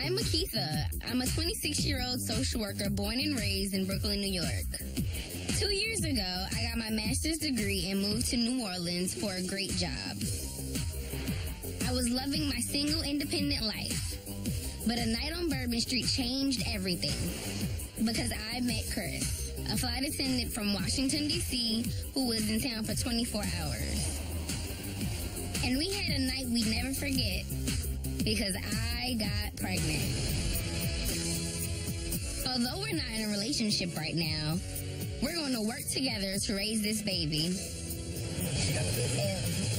I'm Akiitha. I'm a 26-year-old social worker born and raised in Brooklyn, New York. 2 years ago, I got my master's degree and moved to New Orleans for a great job. I was loving my single, independent life. But a night on Bourbon Street changed everything because I met Chris, a flight attendant from Washington, D.C., who was in town for 24 hours. And we had a night we'd never forget because I got pregnant. Although we're not in a relationship right now, we're going to work together to raise this baby.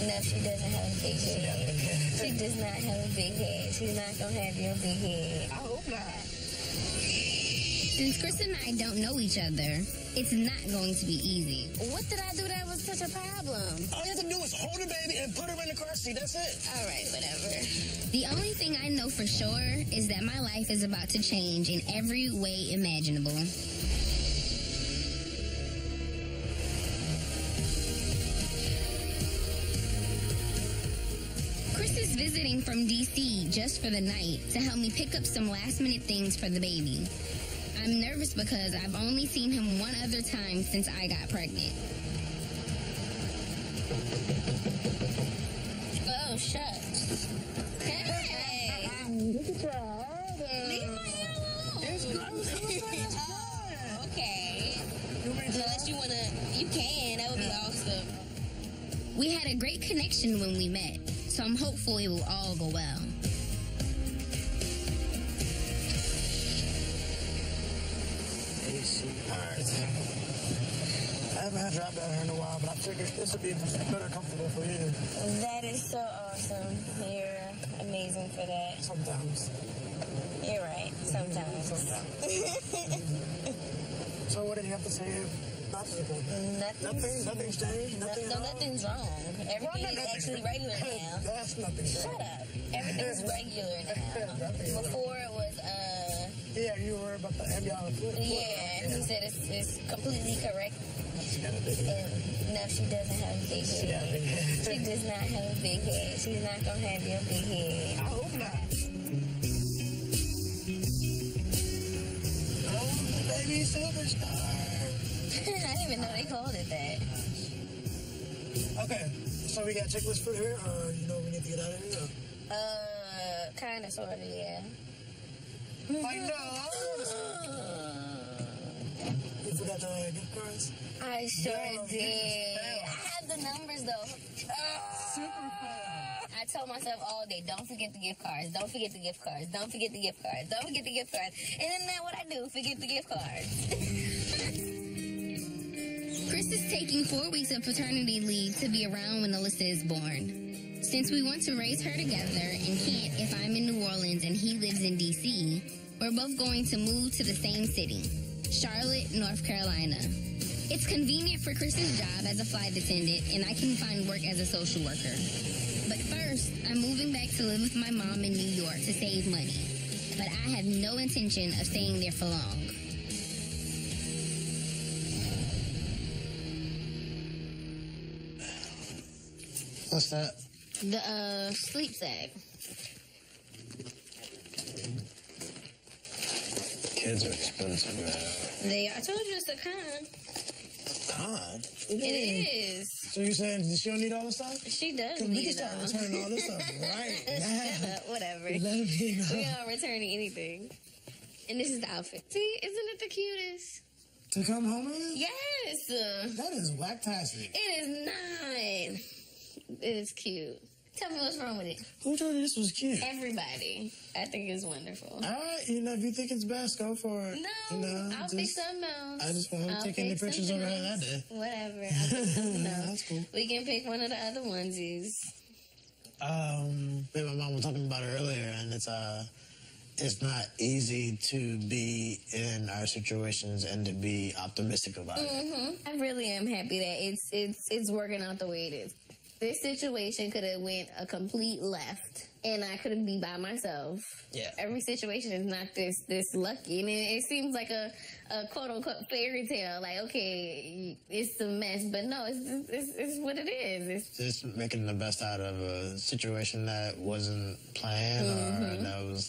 No, she doesn't have a big head. She does not have a big head. She's not going to have your big head. I hope not. Since Chris and I don't know each other, it's not going to be easy. What did I do that was such a problem? All you have to do is hold the baby and put her in the car seat. That's it. All right, whatever. The only thing I know for sure is that my life is about to change in every way imaginable. Chris is visiting from D.C. just for the night to help me pick up some last-minute things for the baby. I'm nervous because I've only seen him one other time since I got pregnant. Oh, shucks. Hey! Look at your hair. Leave my hair alone. It's gross. Oh, okay. Unless you want to, you can. That would be awesome. We had a great connection when we met, so I'm hopeful it will all go well. I haven't had drop down here in a while, but I figured this would be better comfortable for you. That is so awesome. You're amazing for that. Sometimes. You're right. Sometimes. So what did you have to say? Nothing's changed. Nothing's wrong. Everything is actually regular now. That's nothing. Shut up. Everything's regular now. Before it was, yeah, you were about the ambiance. yeah, he said it's completely correct. And no, she doesn't have a big head. She does not have a big head. She's not going to have your big head. I hope not. Oh, baby superstar. I didn't even know they called it that. Okay, so we got a checklist for here, or you know we need to get out of here? Kind of, sort of, yeah. Like, no. You forgot the gift cards? I sure No, did. I had the numbers, though. Super fun. I told myself all day, don't forget the gift cards, don't forget the gift cards, don't forget the gift cards, don't forget the gift cards. And then that's what I do, forget the gift cards. Chris is taking 4 weeks of paternity leave to be around when Alyssa is born. Since we want to raise her together and can't if I'm in New Orleans and he lives in D.C., we're both going to move to the same city, Charlotte, North Carolina. It's convenient for Chris's job as a flight attendant, and I can find work as a social worker. But first, I'm moving back to live with my mom in New York to save money. But I have no intention of staying there for long. What's that? The, sleep sack. Kids are expensive, man. They are. I told you it's a con. Con? It is. So you're saying she don't need all this stuff? She does Because we need can it start all. returning all this stuff right now. Whatever. Let me know. We're not returning anything. And this is the outfit. See, isn't it the cutest? To come home in? Yes. That is whack-tastic. It is not. It is cute. Tell me what's wrong with it. Who told you this was cute? Everybody. I think it's wonderful. All right, you know, if you think it's best, go for it. No, you know, I'll pick something else. I just want to take any pictures of her that day. Whatever. I'll pick something else. That's cool. We can pick one of the other onesies. Me and my mom were talking about it earlier, and it's not easy to be in our situations and to be optimistic about it. I really am happy that it's working out the way it is. This situation could have went a complete left. and I couldn't be by myself. Yeah. Every situation is not this lucky, and it seems like a quote unquote fairy tale. Like, okay, it's a mess, but no, it's what it is. It's just making the best out of a situation that wasn't planned or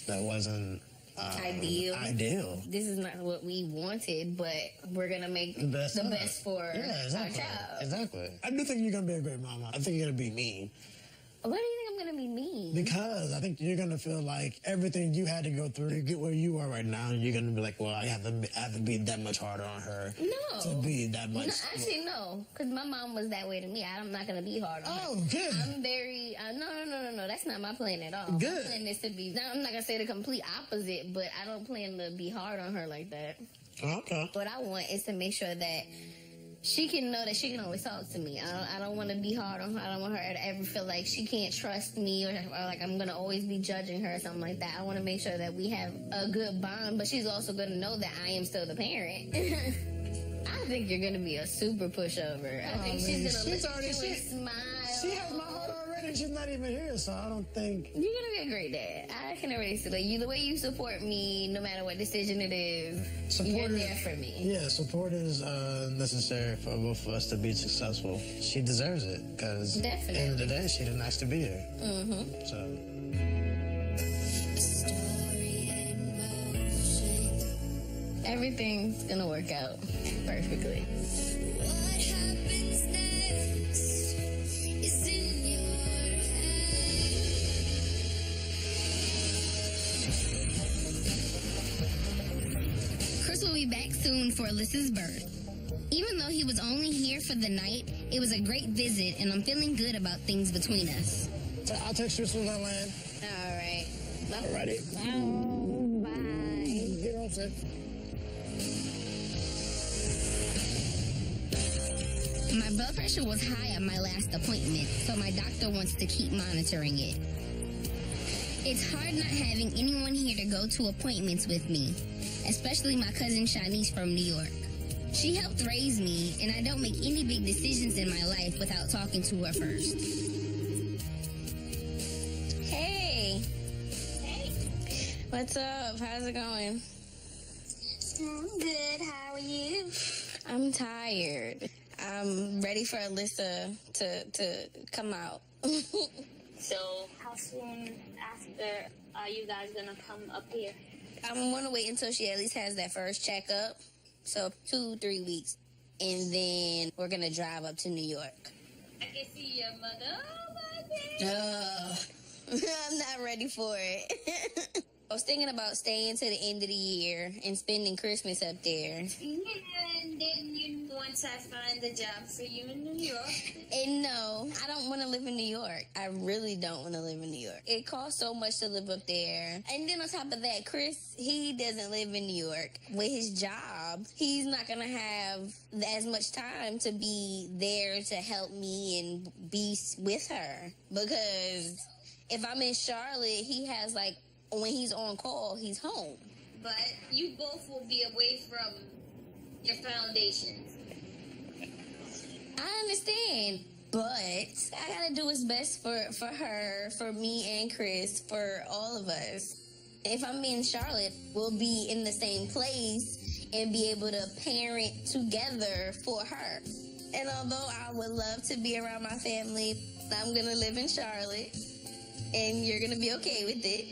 that wasn't ideal. This is not what we wanted, but we're gonna make the best for our child. Exactly. I do think you're gonna be a great mama. I think you're gonna be mean. Why do you think I'm gonna be mean? Because I think you're gonna feel like everything you had to go through to get where you are right now, you're gonna be like, well, I have to be that much harder on her. No. To be that much. No, actually, no. Because my mom was that way to me. I'm not gonna be hard on her. Oh, good. I'm very no. That's not my plan at all. Good. My plan is to be. I'm not gonna say the complete opposite, but I don't plan to be hard on her like that. Okay. What I want is to make sure that she can know that she can always talk to me. I don't want to be hard on her. I don't want her to ever feel like she can't trust me or like I'm going to always be judging her or something like that. I want to make sure that we have a good bond, but she's also going to know that I am still the parent. I think you're going to be a super pushover. I think she's going to smile. She has my heart already. She's not even here, so I don't think... You're going to be a great dad. I can already see like, the way you support me, no matter what decision it is, you're there for me. Yeah, support is necessary for both of us to be successful. She deserves it, because at the end of the day, she didn't ask to be here. Mm-hmm. So... Everything's going to work out perfectly. What happens next is in your head. Chris will be back soon for Alyssa's birth. Even though he was only here for the night, it was a great visit, and I'm feeling good about things between us. So I'll text you as soon as I land. All right. Alrighty. Bye. Get on, sir. My blood pressure was high at my last appointment, so my doctor wants to keep monitoring it. It's hard not having anyone here to go to appointments with me, especially my cousin Shanice from New York. She helped raise me, and I don't make any big decisions in my life without talking to her first. Hey! Hey! What's up? How's it going? Good. How are you? I'm tired. I'm ready for Alyssa to come out. So, how soon after are you guys gonna come up here? I'm gonna wait until she at least has that first checkup. So 2-3 weeks. And then we're gonna drive up to New York. I can see your mother. Oh, my baby. I'm not ready for it. I was thinking about staying to the end of the year and spending Christmas up there. Yeah, and then once I find a job for you in New York. And no, I don't want to live in New York. I really don't want to live in New York. It costs so much to live up there. And then on top of that, Chris, he doesn't live in New York. With his job, he's not going to have as much time to be there to help me and be with her. Because if I'm in Charlotte, he has like, when he's on call, he's home. But you both will be away from your foundations. I understand, but I gotta do what's best for her, for me and Chris, for all of us. If I'm in Charlotte, we'll be in the same place and be able to parent together for her. And although I would love to be around my family, I'm gonna live in Charlotte, and you're gonna be okay with it.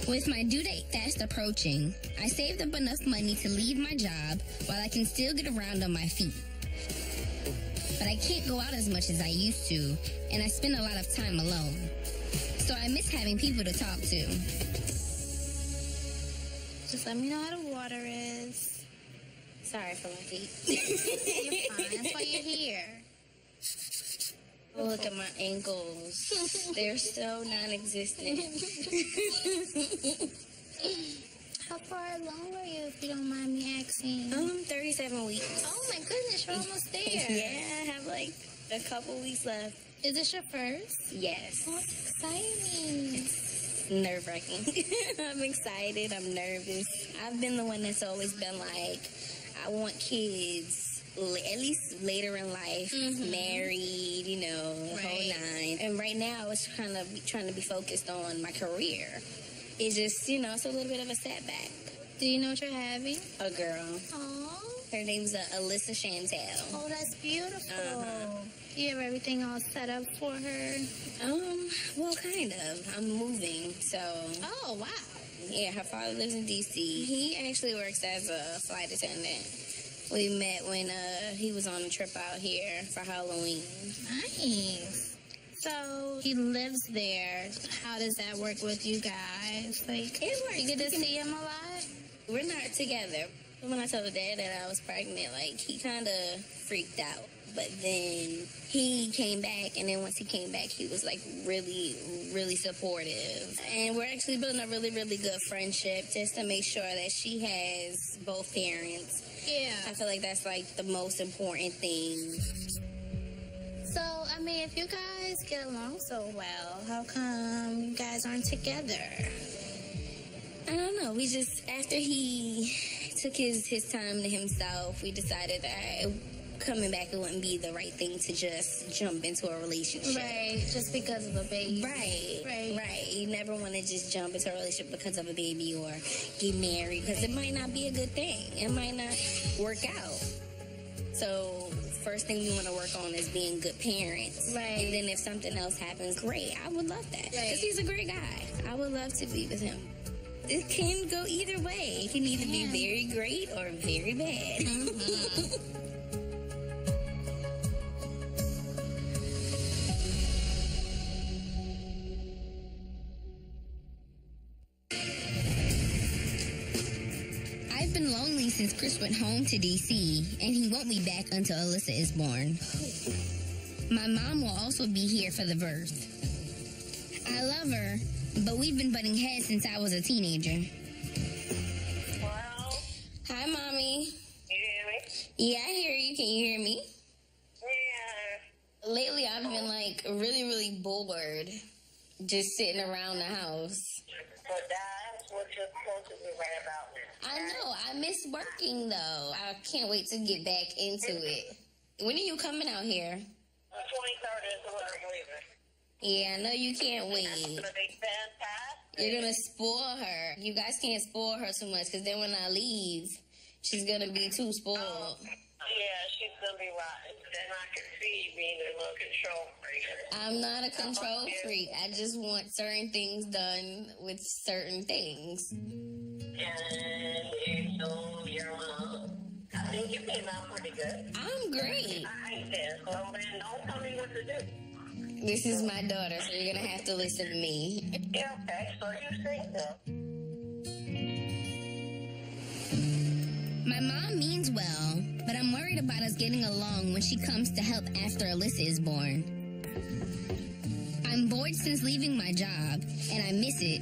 With my due date fast approaching, I saved up enough money to leave my job while I can still get around on my feet. But I can't go out as much as I used to, and I spend a lot of time alone. So I miss having people to talk to. Just let me know how the water is. Sorry for my feet. You're fine. That's why you're here. Look at my ankles. They're so non-existent. How far along are you, if you don't mind me asking? 37 weeks. Oh my goodness, you're almost there. Yeah, I have like a couple weeks left. Is this your first? Yes. Oh, it's exciting. Nerve-wracking. I'm excited. I'm nervous. I've been the one that's always been like, I want kids. at least later in life, married, you know, whole nine. And right now, it's kind of trying to be focused on my career. It's just, you know, it's a little bit of a setback. Do you know what you're having? A girl. Oh. Her name's Alyssa Chantel. Oh, that's beautiful. You have everything all set up for her? Well, kind of. I'm moving, so... Oh, wow. Yeah, her father lives in D.C. He actually works as a flight attendant. We met when he was on a trip out here for Halloween. Nice. So he lives there. How does that work with you guys? Like, It works. you get to see him a lot? We're not together. When I told Dad that I was pregnant, like, he kind of freaked out. But then he came back, and then once he came back, he was, like, really, really supportive. And we're actually building a really, really good friendship just to make sure that she has both parents. Yeah. I feel like that's, like, the most important thing. So, I mean, if you guys get along so well, how come you guys aren't together? I don't know. We just, after he took his time to himself, we decided that coming back, it wouldn't be the right thing to just jump into a relationship. Right, just because of a baby. Right. You never want to just jump into a relationship because of a baby or get married, because it might not be a good thing. It might not work out. So, first thing we want to work on is being good parents. Right. And then if something else happens, great. I would love that. Right. Because he's a great guy. I would love to be with him. It can go either way. It can either be very great or very bad. I've been lonely since Chris went home to D.C., and he won't be back until Alyssa is born. My mom will also be here for the birth. I love her, but we've been butting heads since I was a teenager. Hello? Hi, Mommy. You hear me? Yeah, I hear you. Can you hear me? Yeah. Lately, I've been, like, really, really bored just sitting around the house. But that's what you're supposed to be right about now. I know. I miss working, though. I can't wait to get back into it. When are you coming out here? The 23rd is when I'm leaving. Yeah, I know you can't wait. It's going to be fantastic. You're going to spoil her. You guys can't spoil her too much, because then when I leave, she's going to be too spoiled. Yeah, she's going to be rotten. Then I can see being a little control freak. I'm not a control freak. I just want certain things done with certain things. And you know your mom. I think you came out pretty good. I'm great. I hate this. So then don't tell me what to do. This is my daughter, so you're going to have to listen to me. Yeah, okay. So you think so. My mom means well, but I'm worried about us getting along when she comes to help after Alyssa is born. I'm bored since leaving my job, and I miss it.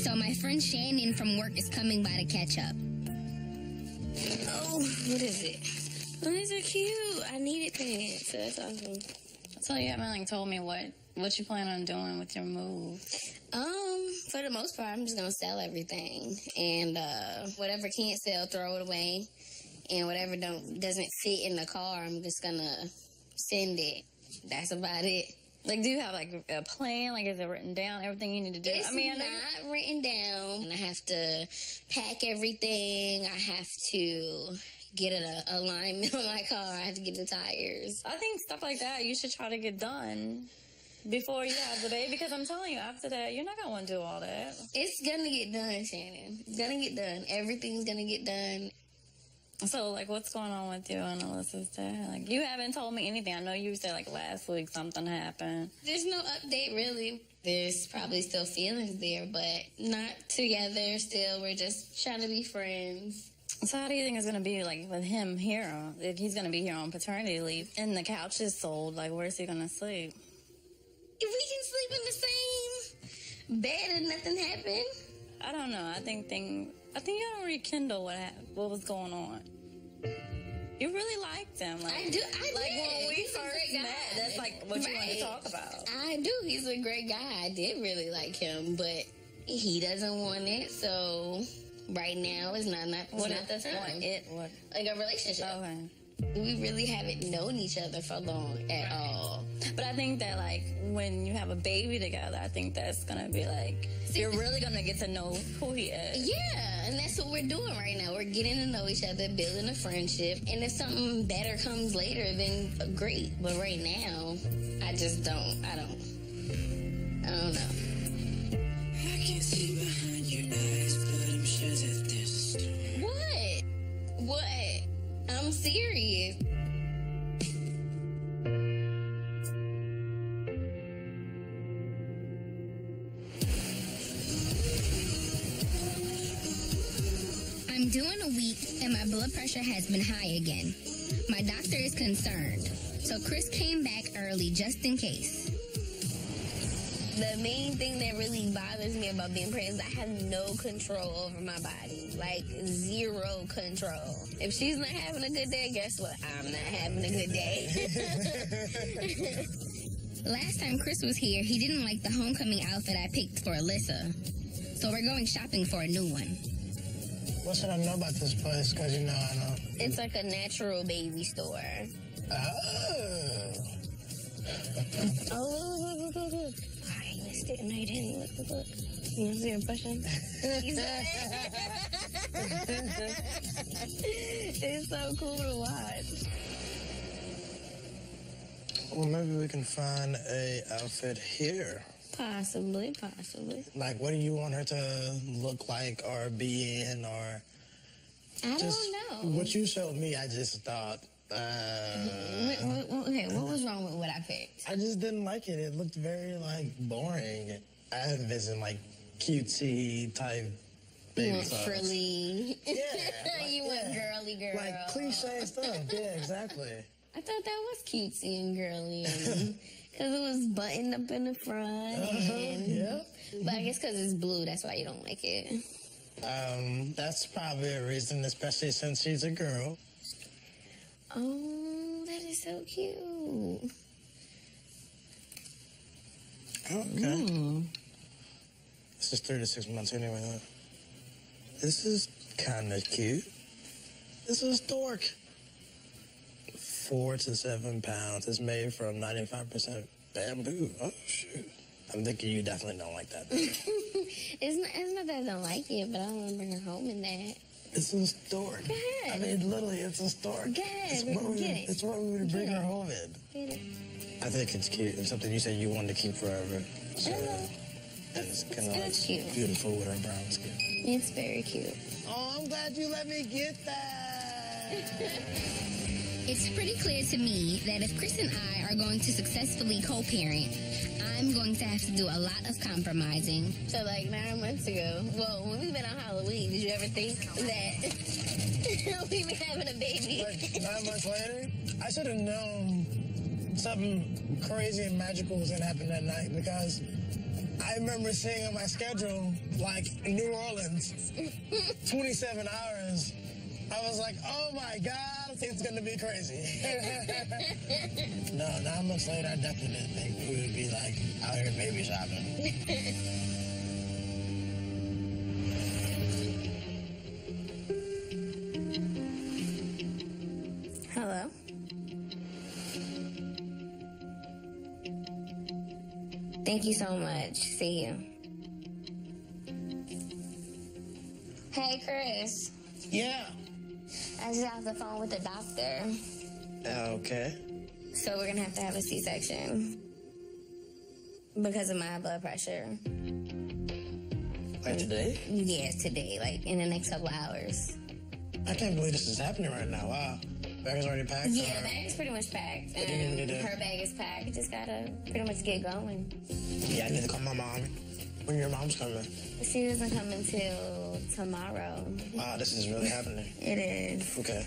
So my friend Shannon from work is coming by to catch up. Oh, what is it? Oh, these are cute. I needed pants. That's awesome. So you haven't like told me what you plan on doing with your move. For the most part, I'm just gonna sell everything, and whatever can't sell, throw it away, and whatever doesn't fit in the car, I'm just gonna send it. That's about it. Like, do you have like a plan? Like, is it written down? Everything you need to do? It's not written down. I have to pack everything. I have to get an alignment on my car. I have to get the tires. I think stuff like that you should try to get done before you have the baby, because I'm telling you, after that, you're not going to want to do all that. It's going to get done, Shannon. It's going to get done. Everything's going to get done. So, like, what's going on with you and Alyssa's dad? Like, you haven't told me anything. I know you said, like, last week something happened. There's no update, really. There's probably still feelings there, but not together still. We're just trying to be friends. So how do you think it's going to be, like, with him here? If he's going to be here on paternity leave and the couch is sold, like, where's he going to sleep? If we can sleep in the same bed and nothing happened. I don't know. I think you gotta rekindle what was going on. You really liked him. Like, I do. Like, did. when we He's a first great met, guy. that's like what you wanted to talk about. I do. He's a great guy. I did really like him, but he doesn't want it, so right now. It's not What not at the this time. point? What? Like a relationship. Okay. We really haven't known each other for long at all. But I think that, like, when you have a baby together, I think that's gonna be like, you're really gonna get to know who he is. Yeah, and that's what we're doing right now. We're getting to know each other, building a friendship. And if something better comes later, then great. But right now, I just don't. I don't know. I can see behind your eyes, but I'm sure that there's a story. What? I'm serious. I'm doing a week and my blood pressure has been high again. My doctor is concerned, so Chris came back early just in case. The main thing that really bothers me about being pregnant is I have no control over my body. Like, zero control. If she's not having a good day, guess what? I'm not having a good day. Last time Chris was here, he didn't like the homecoming outfit I picked for Alyssa. So we're going shopping for a new one. What should I know about this place? Because, I know. It's like a natural baby store. Oh, look. I missed it. No, you didn't. Look. You want to see him pushing? It's so cool to watch. Well, maybe we can find a outfit here. Possibly. Like, what do you want her to look like or be in or... I just don't know. What you showed me, I just thought... Okay, what was wrong with what I picked? I just didn't like it. It looked very, boring. I envisioned, cutesy type baby You want clothes. frilly. Yeah. You want girly girl. Like cliche stuff. Yeah, exactly. I thought that was cutesy and girly. Because it was buttoned up in the front. Yeah. But I guess because it's blue, that's why you don't like it. That's probably a reason, especially since she's a girl. Oh, that is so cute. Okay. This is 3 to 6 months anyway, though. This is kind of cute. This is dork. 4 to 7 pounds. It's made from 95% bamboo. Oh, shoot. I'm thinking you definitely don't like that. It's not that I don't like it, but I don't want to bring her home in that. It's a stork. Go ahead. I mean, literally, it's a stork. Go ahead. It's what we would bring her home in. Get it. I think it's cute. It's something you said you wanted to keep forever. So, and it's kind of It's cute. beautiful with her brown skin. It's very cute. Oh, I'm glad you let me get that. It's pretty clear to me that if Chris and I are going to successfully co-parent, I'm going to have to do a lot of compromising. So, 9 months ago, well, when we met on Halloween, did you ever think that we'd be having a baby? 9 months later, I should have known something crazy and magical was going to happen that night because I remember seeing on my schedule, New Orleans, 27 hours. I was like, oh my God, I think it's going to be crazy. No, 9 months later, I definitely didn't think we would be out here baby shopping. Hello? Thank you so much. See you. Hey, Chris. Yeah. I just got off the phone with the doctor. Okay. So we're going to have a C-section because of my blood pressure. Like today? Yes, today, in the next couple hours. I can't believe this is happening right now. Wow. Bag is already packed? Yeah, bag's pretty much packed. What do you need me to do? Her bag is packed. Just gotta pretty much get going. Yeah, I need to call my mom. When your mom's coming? She doesn't come until tomorrow. Wow, this is really happening. It is. Okay.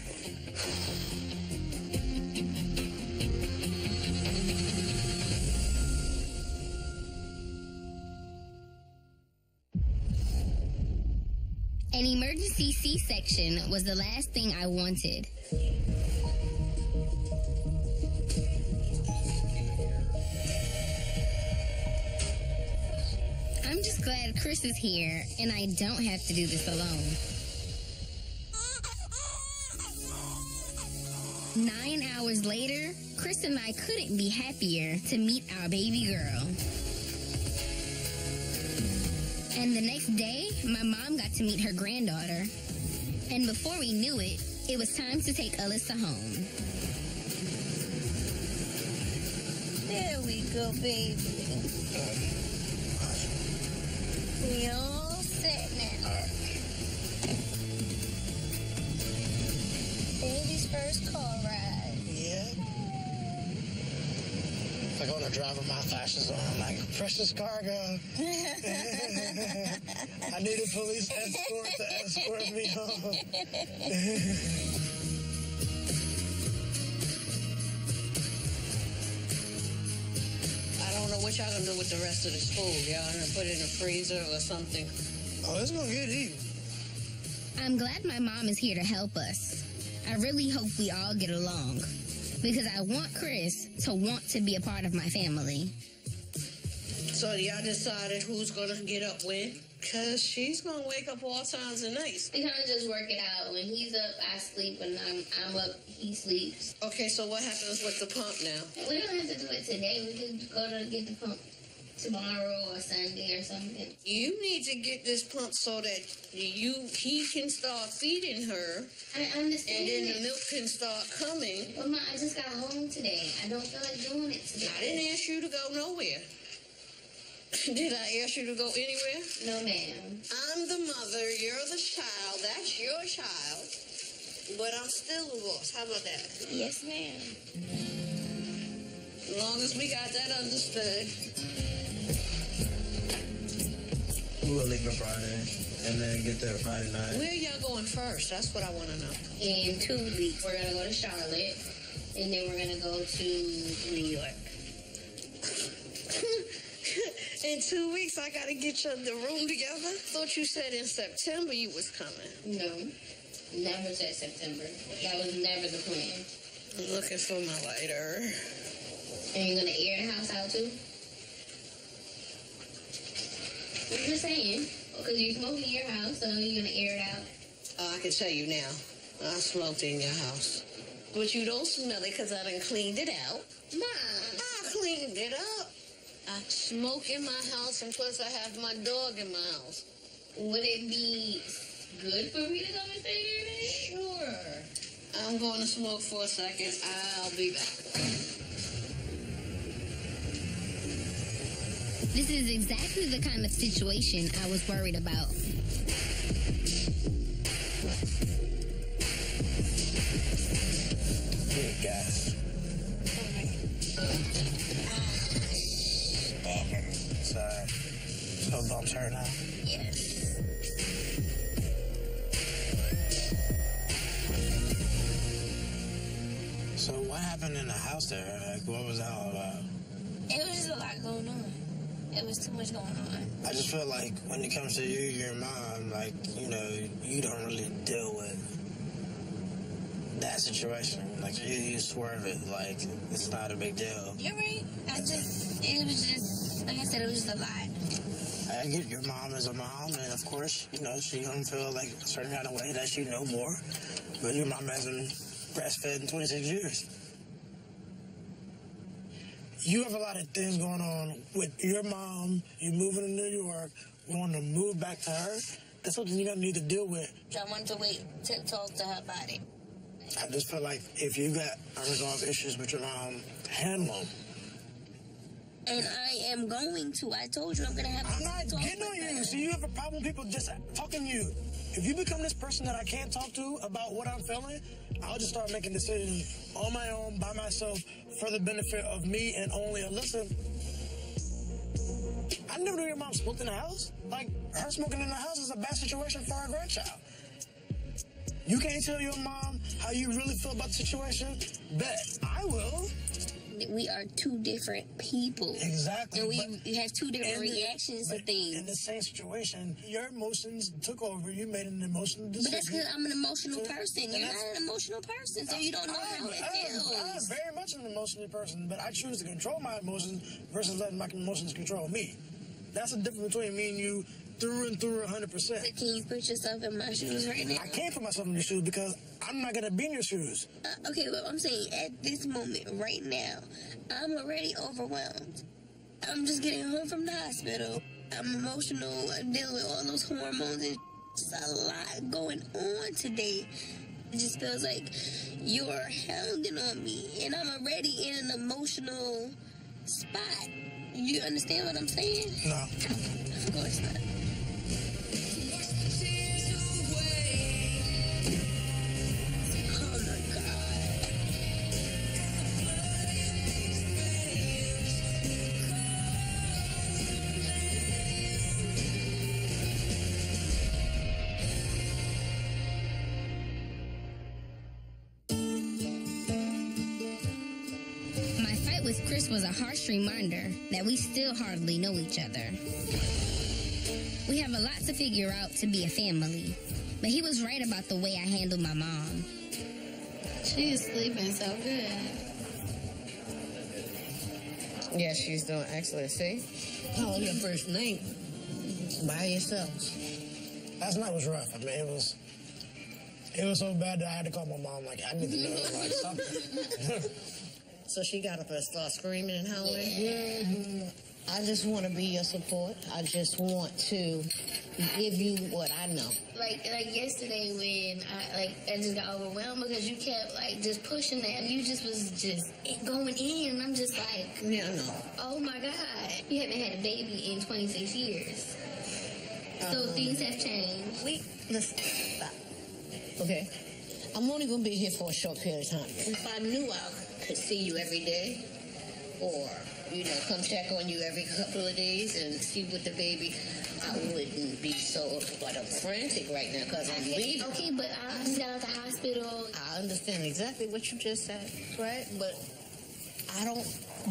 An emergency C-section was the last thing I wanted. I'm just glad Chris is here, and I don't have to do this alone. 9 hours later, Chris and I couldn't be happier to meet our baby girl. And the next day, my mom got to meet her granddaughter. And before we knew it, it was time to take Alyssa home. There we go, baby. We all set now. Baby's first car ride. Yeah. Like on the drive of my fashion on, like, precious cargo. I need a police escort to escort me home. I don't know what y'all gonna do with the rest of the food. Y'all gonna put it in the freezer or something? Oh, it's gonna get eaten. I'm glad my mom is here to help us. I really hope we all get along, because I want Chris to want to be a part of my family. So y'all decided who's gonna get up when? Cause she's gonna wake up all times of nights. We kind of just work it out. When he's up, I sleep. When I'm up, he sleeps. Okay, so what happens with the pump now? We don't have to do it today. We could go to get the pump tomorrow or Sunday or something. You need to get this pump so that he can start feeding her. I understand. And then the milk can start coming. Well, Ma, I just got home today. I don't feel like doing it today. I didn't ask you to go nowhere. Did I ask you to go anywhere? No, ma'am. I'm the mother, you're the child, that's your child. But I'm still the boss. How about that? Yes, ma'am. As long as we got that understood. We will leave on Friday and then get there Friday night. Where y'all going first? That's what I want to know. In 2 weeks, we're going to go to Charlotte, and then we're going to go to New York. In 2 weeks, I got to get the room together. Thought you said in September you was coming. No, never said September. That was never the plan. I'm looking for my lighter. And you're going to air the house out, too? I'm just saying, because you're smoking in your house, so you're going to air it out. Oh, I can tell you now. I smoked in your house. But you don't smell it because I done cleaned it out. Mom. I cleaned it up. I smoke in my house, and plus I have my dog in my house. Would it be good for me to come and stay there then? Sure. I'm going to smoke for a second. I'll be back. This is exactly the kind of situation I was worried about. Good gas. Sorry. So bumps hurt now? Yes. So what happened in the house there? Like, what was that all about? It was just a lot going on. It was too much going on. I just feel like when it comes to you, your mom, like, you know, you don't really deal with that situation. Like, you swerve it, like, it's not a big deal. You're right. It was just, like I said, it was just a lot. I get your mom is a mom, and of course, you know, she don't feel like a certain kind of way that she know more. But your mom hasn't breastfed in 26 years. You have a lot of things going on with your mom. You moving to New York. You want to move back to her. That's something you're going to need to deal with. I wanted to wait to talk to her about it. I just feel like if you got unresolved issues with your mom, handle them. And I am going to. I told you I'm going to have I'm not getting on you. See, you have a problem with people just talking to you. If you become this person that I can't talk to about what I'm feeling, I'll just start making decisions on my own, by myself, for the benefit of me and only Alyssa. I never knew your mom smoked in the house. Like, her smoking in the house is a bad situation for our grandchild. You can't tell your mom how you really feel about the situation? Bet. I will. We are two different people. Exactly. And we have two different reactions to things. In the same situation, your emotions took over. You made an emotional decision. But that's because I'm an emotional person. You're not an emotional person, so you don't know how it feels. I'm very much an emotional person, but I choose to control my emotions versus letting my emotions control me. That's the difference between me and you through and through 100%. Can you put yourself in my shoes right now? I can't put myself in your shoes because I'm not gonna be in your shoes. Okay, but I'm saying at this moment, right now, I'm already overwhelmed. I'm just getting home from the hospital. I'm emotional. I'm dealing with all those hormones and just a lot going on today. It just feels like you're hounding on me, and I'm already in an emotional spot. You understand what I'm saying? No. Of course not. Oh my God. My fight with Chris was a harsh reminder that we still hardly know each other. We have a lot to figure out to be a family, but he was right about the way I handled my mom. She is sleeping so good. Yeah, she's doing excellent. See? Calling your first name by yourself. Last night was rough. I mean, it was so bad that I had to call my mom. Like, I need to know like something. So she got up and started screaming and howling? I just want to be your support. I just want to give you what I know. Like yesterday when I just got overwhelmed because you kept just pushing that. You just was just going in, and I'm just like, Yeah, I know. oh my God, you haven't had a baby in 26 years. So things have changed. Listen, stop. Okay? I'm only going to be here for a short period of time. If I knew I could see you every day, or, come check on you every couple of days and see with the baby, I wouldn't be so frantic right now because I'm leaving. Okay, but I just got out of the hospital. I understand exactly what you just said, right? But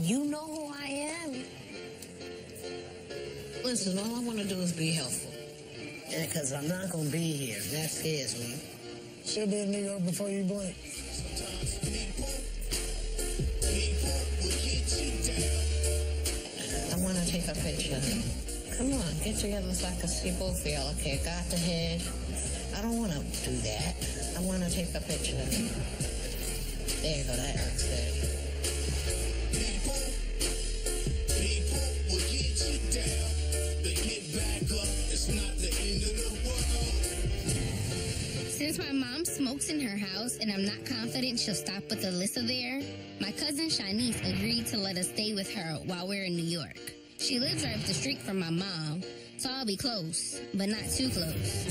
you know who I am. Listen, all I want to do is be helpful. Because I'm not going to be here. That scares me. She'll be in New York before you blink. I want to take a picture. Come on, get together so I can see both of y'all. Okay, got the head. I don't want to do that. I want to take a picture. There you go, that looks good. People will get you down. They get back up. It's not the end of the world. Since my mom smokes in her house and I'm not confident she'll stop with Alyssa there, my cousin Shanice agreed to let us stay with her while we're in New York. She lives right up the street from my mom, so I'll be close, but not too close.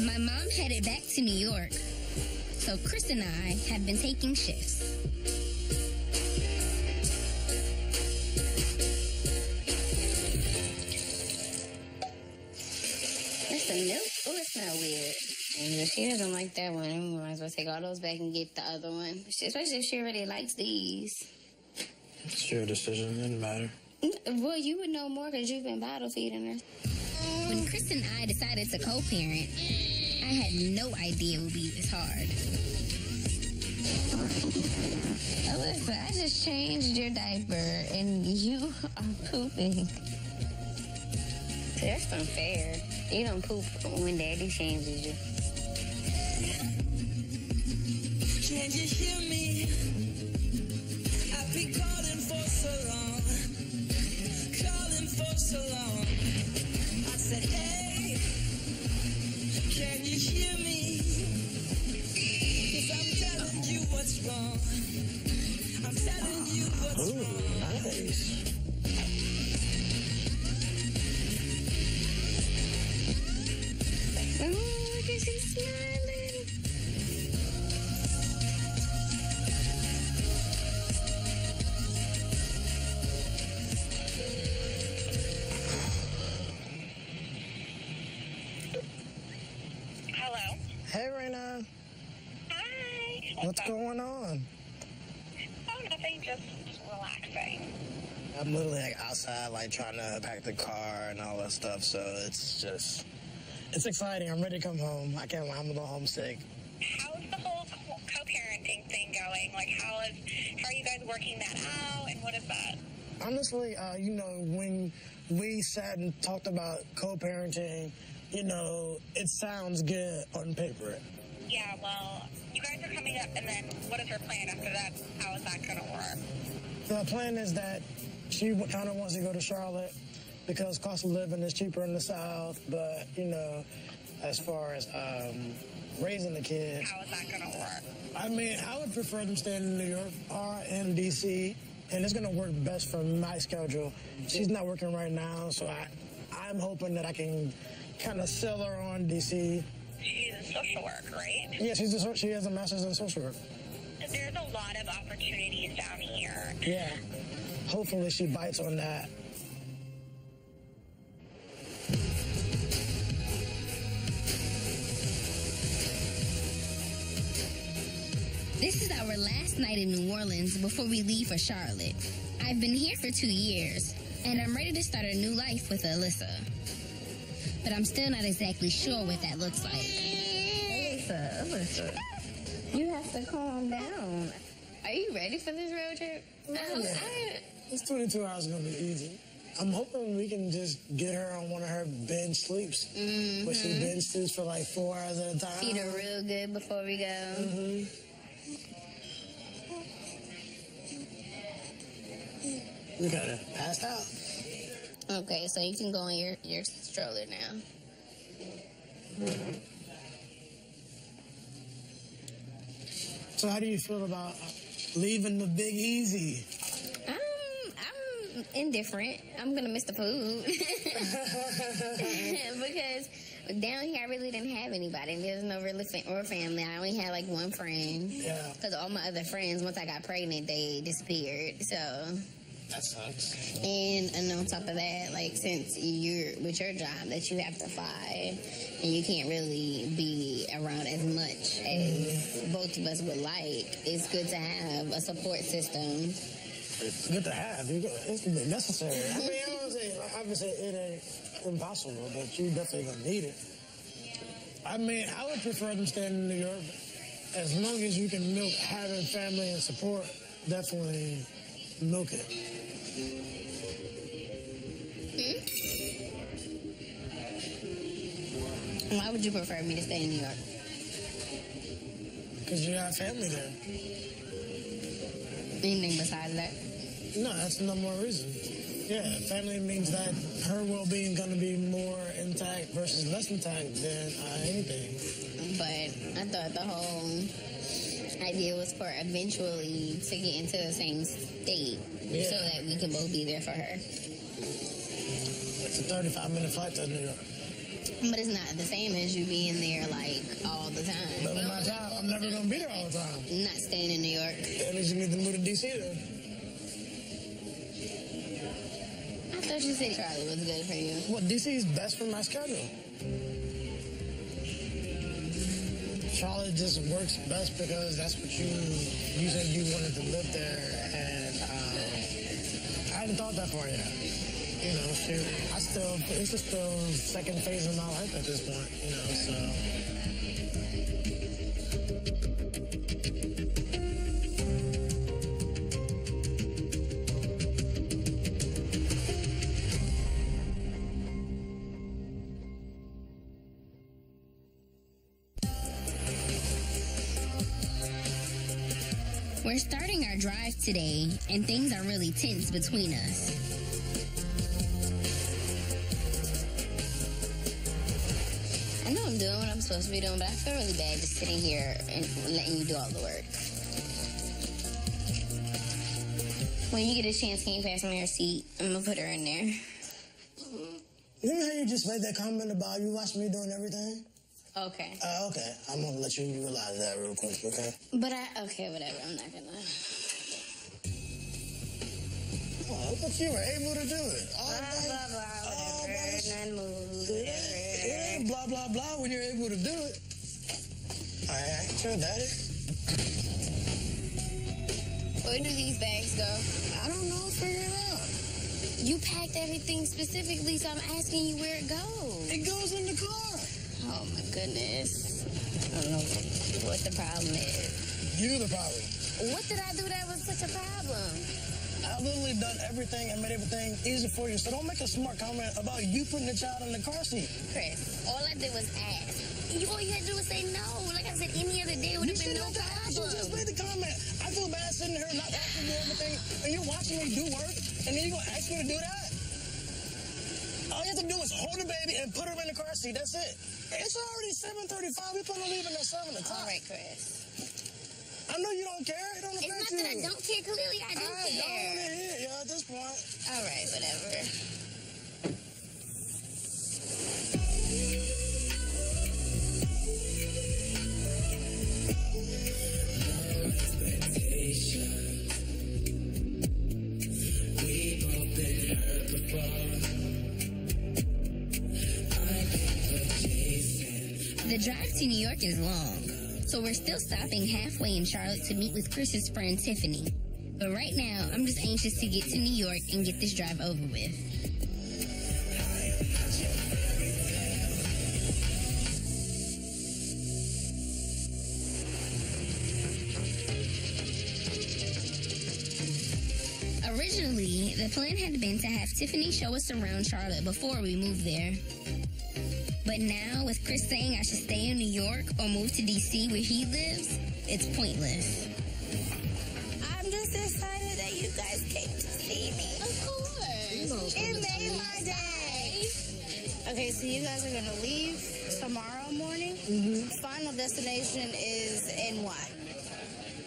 My mom headed back to New York, so Chris and I have been taking shifts. That's the milk? Oh, it smells weird. And she doesn't like that one. We might as well take all those back and get the other one. Especially if she really likes these. It's your decision. It doesn't matter. Well, you would know more because you've been bottle feeding her. When Chris and I decided to co-parent, I had no idea it would be this hard. Alyssa, I just changed your diaper and you are pooping. That's unfair. You don't poop when Daddy changes you. Can you hear me? I've been calling for so long. Calling for so long. I said, hey, can you hear me? 'Cause I'm telling you what's wrong. I'm telling you what's wrong. Nice. Oh, look at she's smiling. Hello. Hey, Raina. Hi. What's going on? Oh, nothing. Just relaxing. I'm literally outside, trying to pack the car and all that stuff. So it's exciting. I'm ready to come home. I'm a little homesick. How's the whole co-parenting thing going? How are you guys working that out, and what is that? Honestly, you know, when we sat and talked about co-parenting, you know, it sounds good on paper. Yeah, well, you guys are coming up, and then what is her plan after that? How is that going to work? The plan is that she kind of wants to go to Charlotte because cost of living is cheaper in the South, but, you know, as far as raising the kid. How is that going to work? I mean, I would prefer them staying in New York or in D.C., and it's going to work best for my schedule. She's not working right now, so I'm hoping that I can kind of sell her on D.C. She's a social work, right? Yeah, she has a master's in social work. There's a lot of opportunities down here. Yeah. Hopefully she bites on that. This is our last night in New Orleans before we leave for Charlotte. I've been here for 2 years, and I'm ready to start a new life with Alyssa. But I'm still not exactly sure what that looks like. Alyssa, you have to calm down. Are you ready for this road trip? This 22 hours is going to be easy. I'm hoping we can just get her on one of her binge sleeps. Mm-hmm. Where she binge sleeps for like 4 hours at a time. Feed her real good before we go. Mm-hmm. We got her passed out. Okay, so you can go on your stroller now. So how do you feel about leaving the Big Easy? I'm indifferent. I'm gonna miss the food because down here I really didn't have anybody. There's no really or family. I only had like one friend. Yeah. Because all my other friends, once I got pregnant, they disappeared. So. That sucks. And on top of that, like, since you're with your job that you have to fly and you can't really be around as much as both of us would like, it's good to have a support system. It's good to have. It's necessary. I mean, I don't say, obviously it ain't impossible, but you definitely gonna need it. I mean, I would prefer them staying in New York. As long as you can milk having family and support, definitely milk it. Why would you prefer me to stay in New York? Because you have family there. Anything besides that? No, that's no more reason. Yeah, family means that her well-being going to be more intact versus less intact than anything. But I thought the whole idea was for eventually to get into the same state so that we can both be there for her. It's a 35-minute flight to New York. But it's not the same as you being there, like, all the time. But with my job, I'm never going to be there all the time. Not staying in New York. At least you need to move to D.C. then. I thought you said Charlotte was good for you. Well, D.C. is best for my schedule. Charlotte just works best because that's what you said you wanted to live there, and I hadn't thought that far yet. You know, it's just still second phase of my life at this point, you know, so. We're starting our drive today, and things are really tense between us. I know I'm doing what I'm supposed to be doing, but I feel really bad just sitting here and letting you do all the work. When you get a chance, can you pass me her seat? I'm gonna put her in there. You know how you just made that comment about you watching me doing everything? Okay. Okay. I'm gonna let you realize that real quick, okay? But okay, whatever. I'm not gonna. Oh, but you were able to do it. Blah, blah, blah, whatever. None moves, whatever. Yeah, blah, blah, blah when you're able to do it. All right, sure, Daddy. Where do these bags go? I don't know. Figure it out. You packed everything specifically, so I'm asking you where it goes. It goes in the car. Oh, my goodness. I don't know what the problem is. You're the problem. What did I do that was such a problem? I've literally done everything and made everything easy for you. So don't make a smart comment about you putting the child in the car seat. Chris, all I did was ask. All you had to do was say no. Like I said, any other day would have been no problem. You just made the comment. I feel bad sitting here not asking you everything, and you're watching me do work, and then you're going to ask me to do that? All you have to do is hold the baby and put her in the car seat. That's it. It's already 7:35. We're supposed to leave at 7 o'clock. All right, Chris. I know you don't care. It don't affect you. It's not that I don't care. Clearly, I do care. I don't want to hear it, at this point. All right, whatever. The drive to New York is long, so we're still stopping halfway in Charlotte to meet with Chris's friend Tiffany. But right now, I'm just anxious to get to New York and get this drive over with. Originally, the plan had been to have Tiffany show us around Charlotte before we moved there. But now, with Chris saying I should stay in New York or move to D.C. where he lives, it's pointless. I'm just excited that you guys came to see me. Of course. It made my day. Okay, so you guys are going to leave tomorrow morning. Final destination is NY.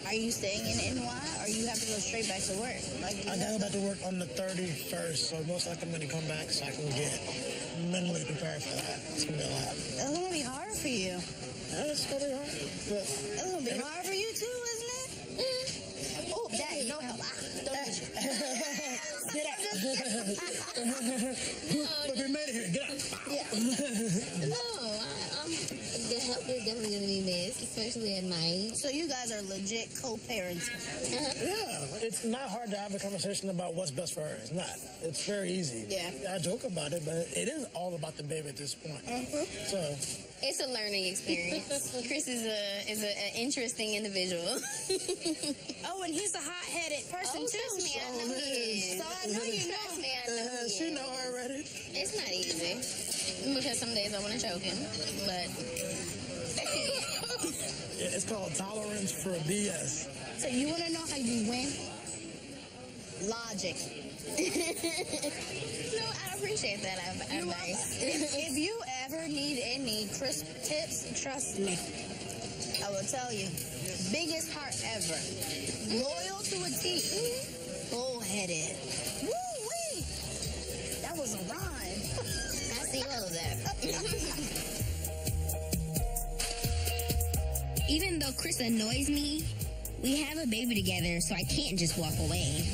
Are you staying in NY, or you have to go straight back to work? I gotta go back to work on the 31st, so most likely I'm gonna come back so I can get mentally prepared for that. It's gonna be a lot. It's going to be hard for you. Yeah, it's gonna be hard. But It's going to be hard for you too, isn't it? Oh, Daddy, no help. get out. But we made it here. Get out. No, the help is definitely going to be missed, especially at night. So you guys are legit co-parents. Yeah, it's not hard to have a conversation about what's best for her. It's not. It's very easy. Yeah. I joke about it, but it is all about the baby at this point. So It's a learning experience. Chris is an interesting individual. Oh, and he's a hot-headed person too. Trust me, I know he is. So I know you know. Trust me, I know he is. she know already. It's not easy because some days I want to choke him, but Yeah, it's called tolerance for BS. so you want to know how you win? Logic. No, I appreciate that advice. If you ever need any crisp tips, trust me. I will tell you. Biggest heart ever. Loyal to a T. Bullheaded. Woo-wee. That was a rhyme. I see all of that. Even though Chris annoys me, we have a baby together, so I can't just walk away.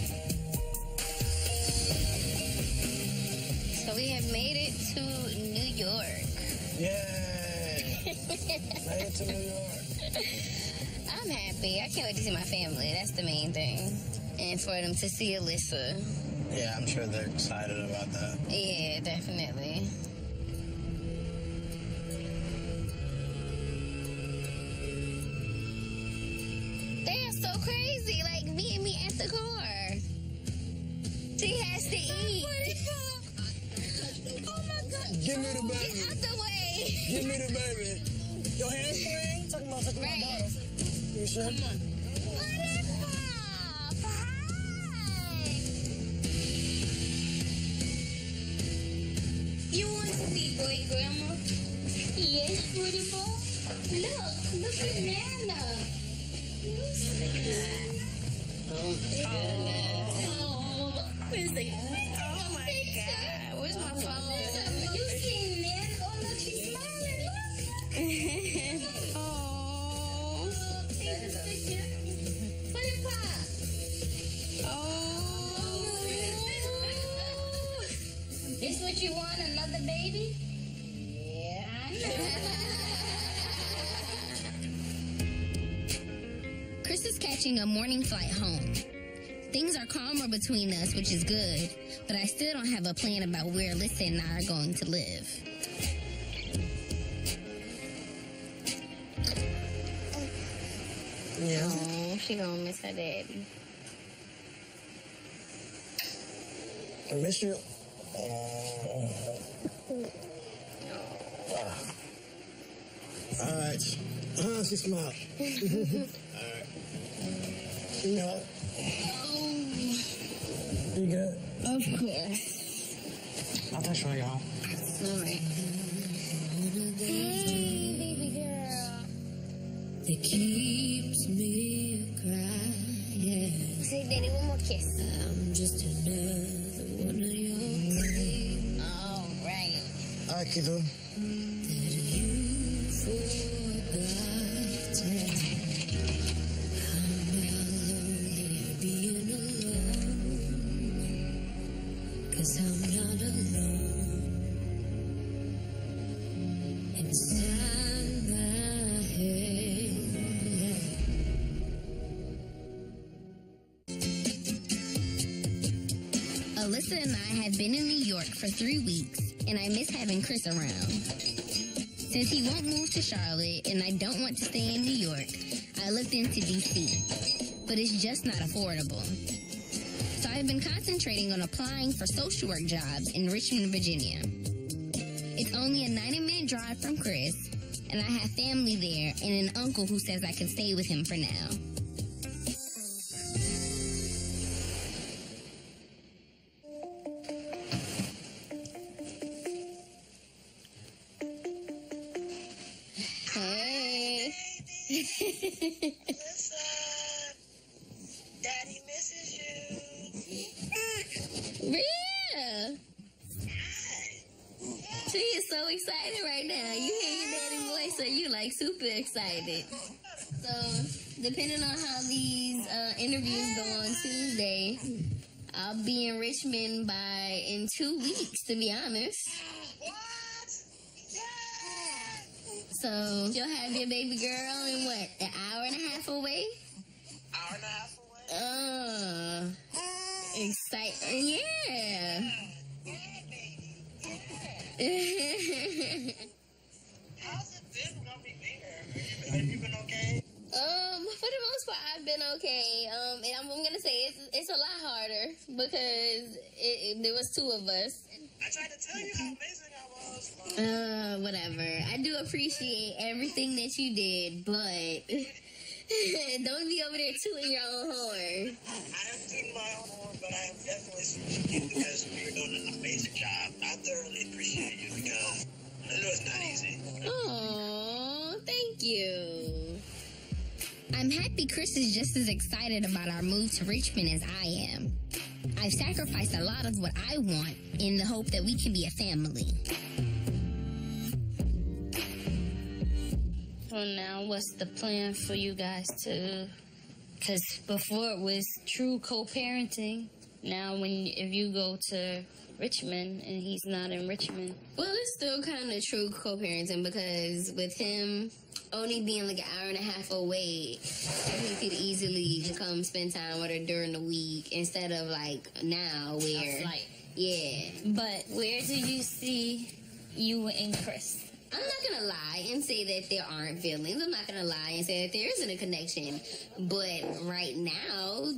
So we have made it to New York. Yay! Made it to New York. I'm happy. I can't wait to see my family. That's the main thing. And for them to see Alyssa. Yeah, I'm sure they're excited about that. Yeah, definitely. They are so crazy, like meeting me at the car. She has to eat. Oh my God. Give me the baby. Get out the way. Give me the baby. Your hands free? Talking about sucking my daughter. You sure? What is up? Hi. You want to be boy, Grandma? Yes, beautiful. Look at Nana. Where's the... Oh my God. Where's my phone? You see Nan? Oh, look, she's smiling. Look. Oh. Take a picture. Put it pop. Oh. This what you want, another baby? Yeah. Chris is catching a morning flight home. Things are calmer between us, which is good, but I still don't have a plan about where Alyssa and I are going to live. Yeah. Oh, she gonna miss her daddy. I miss you. All right. She smiled. All right. You know. You good? Of course. I'll touch you, y'all. All right. Hey, baby girl. That keeps me crying. Say, Daddy, one more kiss. I'm just another one of your dreams. All right. Akiitha. That you forgot. I'm not lonely being alone. 'Cause I'm not alone. Inside my head. Alyssa and I have been in New York for 3 weeks, and I miss having Chris around. Since he won't move to Charlotte and I don't want to stay in New York, I looked into DC, but it's just not affordable. So I've been concentrating on applying for social work jobs in Richmond, Virginia. It's only a 90-minute drive from Chris, and I have family there and an uncle who says I can stay with him for now. Hey. Listen, Daddy misses you. Rhea! She is so excited right now. You hear your daddy's voice, so you like super excited. So, depending on how these interviews go on Tuesday, I'll be in Richmond in 2 weeks, to be honest. What? Yeah! So, you'll have your baby girl in what, an hour and a half away? Hour and a half away? Exciting. Yeah. How's it been gonna be there? Have you been okay? For the most part, I've been okay. And I'm gonna say it's a lot harder because there was 2 of us. I tried to tell you how amazing I was. Whatever. I do appreciate everything that you did, but don't be over there tooting your own horn. I have tooted my own horn, but I am definitely switching you because you're doing an amazing job. I thoroughly appreciate you because I know it's not easy. Aw, thank you. I'm happy Chris is just as excited about our move to Richmond as I am. I've sacrificed a lot of what I want in the hope that we can be a family. Well, now what's the plan for you guys to... Because before it was true co-parenting. Now if you go to Richmond and he's not in Richmond. Well, it's still kind of true co-parenting because with him only being like an hour and a half away, he could easily come spend time with her during the week instead of like now where... Yeah. But where do you see you and Chris? I'm not going to lie and say that there aren't feelings. I'm not going to lie and say that there isn't a connection. But right now,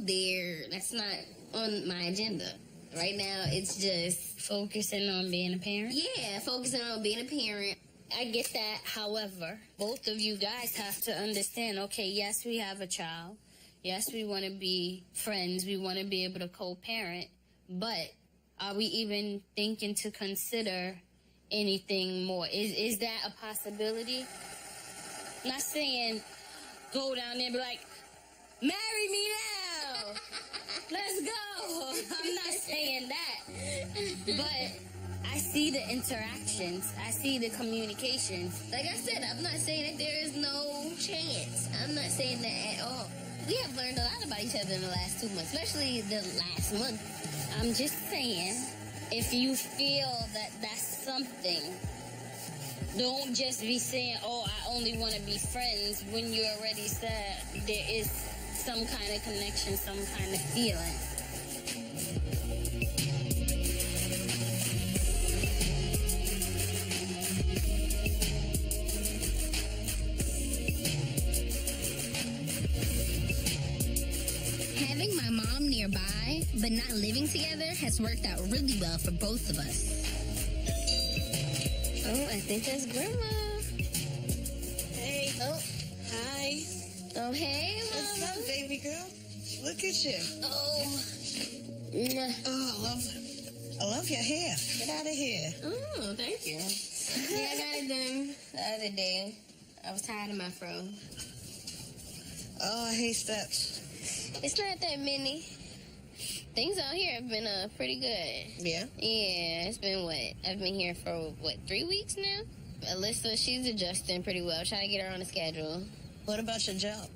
that's not on my agenda. Right now, it's just... Focusing on being a parent? Yeah, focusing on being a parent. I get that. However, both of you guys have to understand, okay, yes, we have a child. Yes, we want to be friends. We want to be able to co-parent. But are we even thinking to consider anything more? Is that a possibility? I'm not saying go down there and be like, marry me now. Let's go. I'm not saying that. But I see the interactions. I see the communication. Like I said, I'm not saying that there is no chance. I'm not saying that at all. We have learned a lot about each other in the last 2 months, especially the last month. I'm just saying, if you feel that that's something, don't just be saying, oh, I only want to be friends when you already said there is some kind of connection, some kind of feeling. Having my mom mom nearby, but not living together has worked out really well for both of us. Oh, I think that's Grandma. Hey. Oh, Hi. oh, hey, What's Mama. up, baby girl? Look at you. Oh. Mwah. Oh, I love your hair. Get out of here. Oh, thank you. Yeah, I got it done the other day. I was tired of my fro. Oh, I hate steps. It's not that many. Things out here have been pretty good. Yeah? Yeah, it's been I've been here for 3 weeks now? Alyssa, she's adjusting pretty well. Trying to get her on the schedule. What about your job?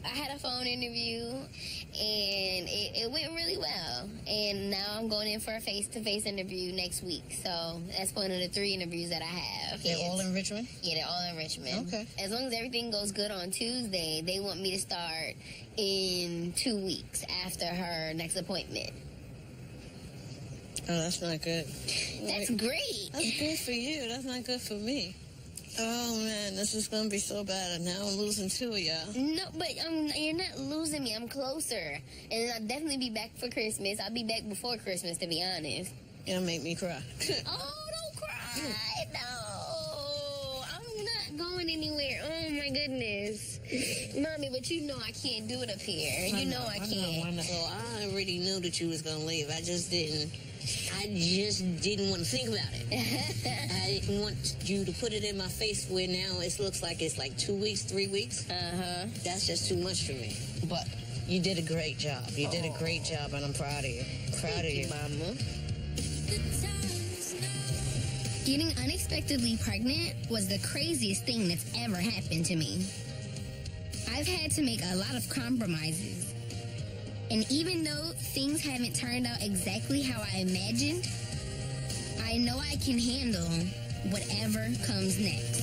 I had a phone interview, and it went really well. And now I'm going in for a face-to-face interview next week. So that's one of the 3 interviews that I have. They're all in Richmond? Yeah, they're all in Richmond. Okay. As long as everything goes good on Tuesday, they want me to start in 2 weeks after her next appointment. Oh, that's not good. That's great. That's good for you. That's not good for me. Oh, man, this is going to be so bad. And now I'm losing 2 of y'all. No, but you're not losing me. I'm closer. And I'll definitely be back for Christmas. I'll be back before Christmas, to be honest. It'll make me cry. Oh, don't cry. No. I'm not going anywhere. Oh, my goodness. Mommy, but you know I can't do it up here. You know I can't. I know. So I already knew that you was going to leave. I just didn't want to think about it. I didn't want you to put it in my face where now it looks like it's like 2 weeks, 3 weeks. Uh-huh. That's just too much for me. But you did a great job. You did a great job, and I'm proud of you. Proud of you, Mama. Getting unexpectedly pregnant was the craziest thing that's ever happened to me. I've had to make a lot of compromises. And even though things haven't turned out exactly how I imagined, I know I can handle whatever comes next.